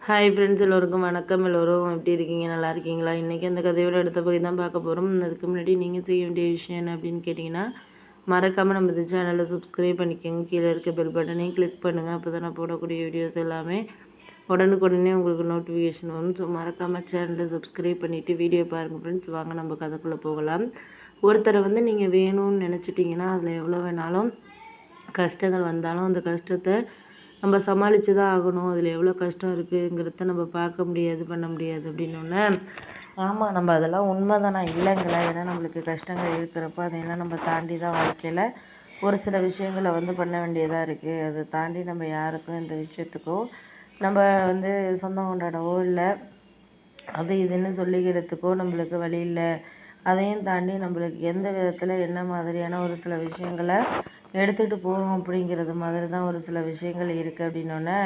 Hi friends, எல்லோருக்கும் வணக்கம். எல்லோரும் எப்படி இருக்கீங்க? நல்லா இருக்கீங்களா? இன்றைக்கி அந்த கதையோட அடுத்த பகுதி தான் பார்க்க போகிறோம். அதுக்கு முன்னாடி நீங்கள் செய்ய வேண்டிய விஷயம் என்ன அப்படின்னு கேட்டிங்கன்னா, மறக்காமல் நம்ம இந்த சேனலை சப்ஸ்கிரைப் பண்ணிக்கோங்க. கீழே இருக்க பெல் பட்டனையும் கிளிக் பண்ணுங்கள். அப்போ தான் நான் போடக்கூடிய வீடியோஸ் எல்லாமே உடனுக்குடனே உங்களுக்கு நோட்டிஃபிகேஷன் வரும். ஸோ மறக்காமல் சேனலை சப்ஸ்கிரைப் பண்ணிவிட்டு வீடியோ பாருங்கள் ஃப்ரெண்ட்ஸ். வாங்க நம்ம கதைக்குள்ளே போகலாம். ஒருத்தரை நீங்கள் வேணும்னு நினச்சிட்டிங்கன்னா அதில் எவ்வளோ வேணாலும் கஷ்டங்கள் வந்தாலும் அந்த கஷ்டத்தை நம்ம சமாளித்து தான் ஆகணும். அதில் எவ்வளோ கஷ்டம் இருக்குங்கிறத நம்ம பார்க்க முடியாது, பண்ண முடியாது அப்படின்னோடனே, ஆமாம், நம்ம அதெல்லாம் உண்மை தான், நான் இல்லைங்களா. ஏன்னா நம்மளுக்கு கஷ்டங்கள் இருக்கிறப்போ அதையெல்லாம் நம்ம தாண்டி தான் வாழ்க்கையில் ஒரு சில விஷயங்களை பண்ண வேண்டியதாக இருக்குது. அதை தாண்டி நம்ம யாருக்கும் இந்த விஷயத்துக்கோ நம்ம சொந்தம் கொண்டாடவோ இல்லை அது இதுன்னு சொல்லிக்கிறதுக்கோ நம்மளுக்கு வழி இல்லை. அதையும் தாண்டி நம்மளுக்கு எந்த விதத்தில் என்ன மாதிரியான ஒரு சில விஷயங்களை எடுத்துகிட்டு போகிறோம் அப்படிங்கிறது மாதிரி தான் ஒரு சில விஷயங்கள் இருக்குது அப்படின்னோடனே,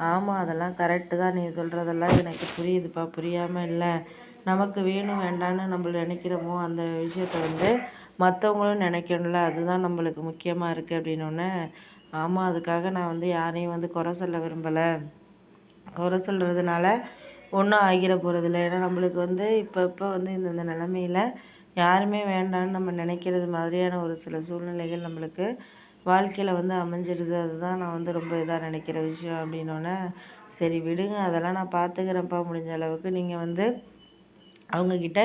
ஆமாம், அதெல்லாம் கரெக்டு தான், நீ சொல்கிறதெல்லாம் எனக்கு புரியுதுப்பா, புரியாமல் இல்லை. நமக்கு வேணும் வேண்டான்னு நம்ம நினைக்கிறோமோ அந்த விஷயத்த மற்றவங்களும் நினைக்கணும்ல, அதுதான் நம்மளுக்கு முக்கியமாக இருக்குது அப்படின்னோடனே, ஆமாம், அதுக்காக நான் யாரையும் குறை சொல்ல விரும்பலை. குறை சொல்கிறதுனால ஒன்றும் ஆகிட போகிறதில்ல. ஏன்னா நம்மளுக்கு இப்போ இந்த நிலமையில் யாருமே வேண்டான்னு நம்ம நினைக்கிறது மாதிரியான ஒரு சில சூழ்நிலைகள் நம்மளுக்கு வாழ்க்கையில் அமைஞ்சிடுது. அதுதான் நான் ரொம்ப இதாக நினைக்கிற விஷயம் அப்படின்னோடனே, சரி விடுங்க, அதெல்லாம் நான் பார்த்துக்கிறேன்ப்பா. முடிஞ்ச அளவுக்கு நீங்கள் அவங்கக்கிட்ட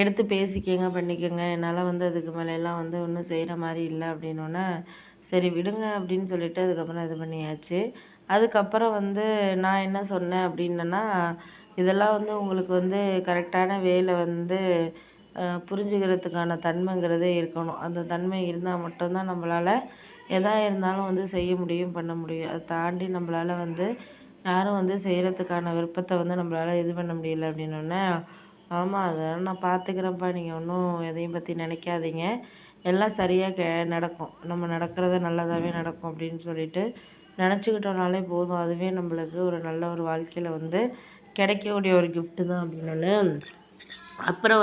எடுத்து பேசிக்கங்க, பண்ணிக்கோங்க. என்னால் அதுக்கு மேலெல்லாம் ஒன்றும் செய்கிற மாதிரி இல்லை அப்படின்னோடனே, சரி விடுங்க அப்படின்னு சொல்லிவிட்டு அதுக்கப்புறம் இது பண்ணியாச்சு. அதுக்கப்புறம் நான் என்ன சொன்னேன் அப்படின்னா, இதெல்லாம் உங்களுக்கு கரெக்டான வேலை புரிஞ்சுக்கிறதுக்கான தன்மைங்கிறதே இருக்கணும். அந்த தன்மை இருந்தால் மட்டும்தான் நம்மளால் எதா இருந்தாலும் செய்ய முடியும், பண்ண முடியும். அதை தாண்டி நம்மளால் யாரும் செய்கிறதுக்கான விருப்பத்தை நம்மளால் இது பண்ண முடியல அப்படின்னோடனே, ஆமாம், அதெல்லாம் நான் பார்த்துக்கிறேன்ப்பா, நீங்கள் ஒன்றும் எதையும் பற்றி நினைக்காதீங்க, எல்லாம் சரியாக நடக்கும், நம்ம நடக்கிறத நல்லதாகவே நடக்கும் அப்படின்னு சொல்லிட்டு நினச்சிக்கிட்டோம்னாலே போதும். அதுவே நம்மளுக்கு ஒரு நல்ல ஒரு வாழ்க்கையில் கிடைக்கக்கூடிய ஒரு கிஃப்ட்டு தான் அப்படின்னோடனே, அப்புறம்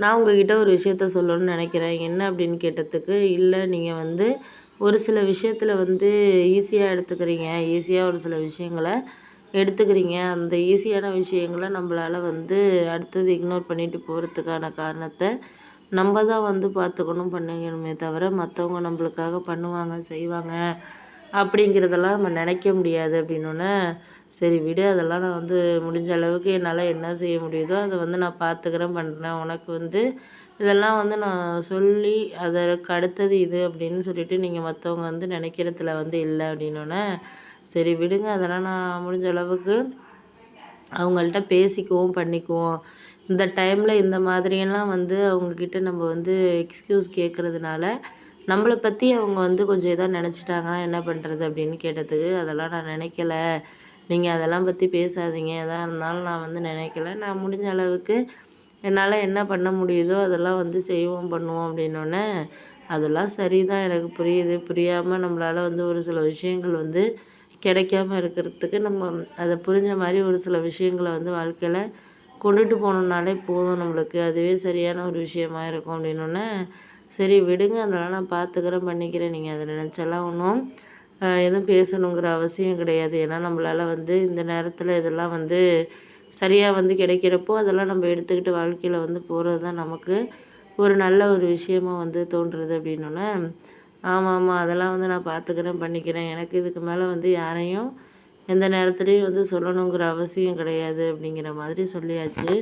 நான் உங்ககிட்ட ஒரு விஷயத்த சொல்லணும்னு நினைக்கிறேன். என்ன அப்படின்னு கேட்டதுக்கு, இல்லை, நீங்கள் ஒரு சில விஷயத்தில் ஈஸியாக எடுத்துக்கிறீங்க, ஈஸியாக ஒரு சில விஷயங்களை எடுத்துக்கிறீங்க. அந்த ஈஸியான விஷயங்களை நம்மளால் அடுத்தது இக்னோர் பண்ணிட்டு போகிறதுக்கான காரணத்தை நம்ம தான் பார்த்துக்கணும், பண்ணிக்கணுமே தவிர மற்றவங்க நம்மளுக்காக பண்ணுவாங்க, செய்வாங்க அப்படிங்கிறதெல்லாம் நம்ம நினைக்க முடியாது அப்படின்னோடனே, சரி விடு, அதெல்லாம் நான் முடிஞ்ச அளவுக்கு என்னால் என்ன செய்ய முடியுதோ அதை நான் பார்த்துக்கிறேன், பண்ணுறேன். உனக்கு இதெல்லாம் நான் சொல்லி அதற்கு அடுத்தது இது அப்படின்னு சொல்லிட்டு நீங்கள் மற்றவங்க நினைக்கிறதுல இல்லை அப்படின்னோடனே, சரி விடுங்க, அதெல்லாம் நான் முடிஞ்ச அளவுக்கு அவங்கள்ட்ட பேசிக்குவோம், பண்ணிக்குவோம். இந்த டைமில் இந்த மாதிரியெல்லாம் அவங்கக்கிட்ட நம்ம எக்ஸ்கியூஸ் கேட்குறதுனால நம்மளை பற்றி அவங்க கொஞ்சம் இதாக நினச்சிட்டாங்கன்னா என்ன பண்ணுறது அப்படின்னு கேட்டதுக்கு, அதெல்லாம் நான் நினைக்கல, நீங்கள் அதெல்லாம் பற்றி பேசாதீங்க, எதாக இருந்தாலும் நான் நினைக்கல, நான் முடிஞ்ச அளவுக்கு என்னால் என்ன பண்ண முடியுதோ அதெல்லாம் செய்வோம், பண்ணுவோம் அப்படின்னோடனே, அதெல்லாம் சரி தான், எனக்கு புரியுது. புரியாமல் நம்மளால் ஒரு சில விஷயங்கள் கிடைக்காம இருக்கிறதுக்கு நம்ம அதை புரிஞ்ச மாதிரி ஒரு சில விஷயங்களை வாழ்க்கையில் கொண்டுட்டு போகணுன்னாலே போதும் நம்மளுக்கு, அதுவே சரியான ஒரு விஷயமா இருக்கும் அப்படின்னோடனே, சரி விடுங்க, அதெல்லாம் நான் பார்த்துக்கிறேன், பண்ணிக்கிறேன், நீங்கள் அதை நினச்செல்லாம் ஒன்றும் எதுவும் பேசணுங்கிற அவசியம் கிடையாது. ஏன்னா நம்மளால் இந்த நேரத்தில் இதெல்லாம் சரியாக கிடைக்கிறப்போ அதெல்லாம் நம்ம எடுத்துக்கிட்டு வாழ்க்கையில் போகிறது தான் நமக்கு ஒரு நல்ல ஒரு விஷயமா தோன்றுறது அப்படின்னோடனே, ஆமாம் ஆமாம், அதெல்லாம் நான் பார்த்துக்கிறேன், பண்ணிக்கிறேன், எனக்கு இதுக்கு மேலே யாரையும் எந்த நேரத்துலையும் சொல்லணுங்கிற அவசியம் கிடையாது அப்படிங்கிற மாதிரி சொல்லியாச்சு.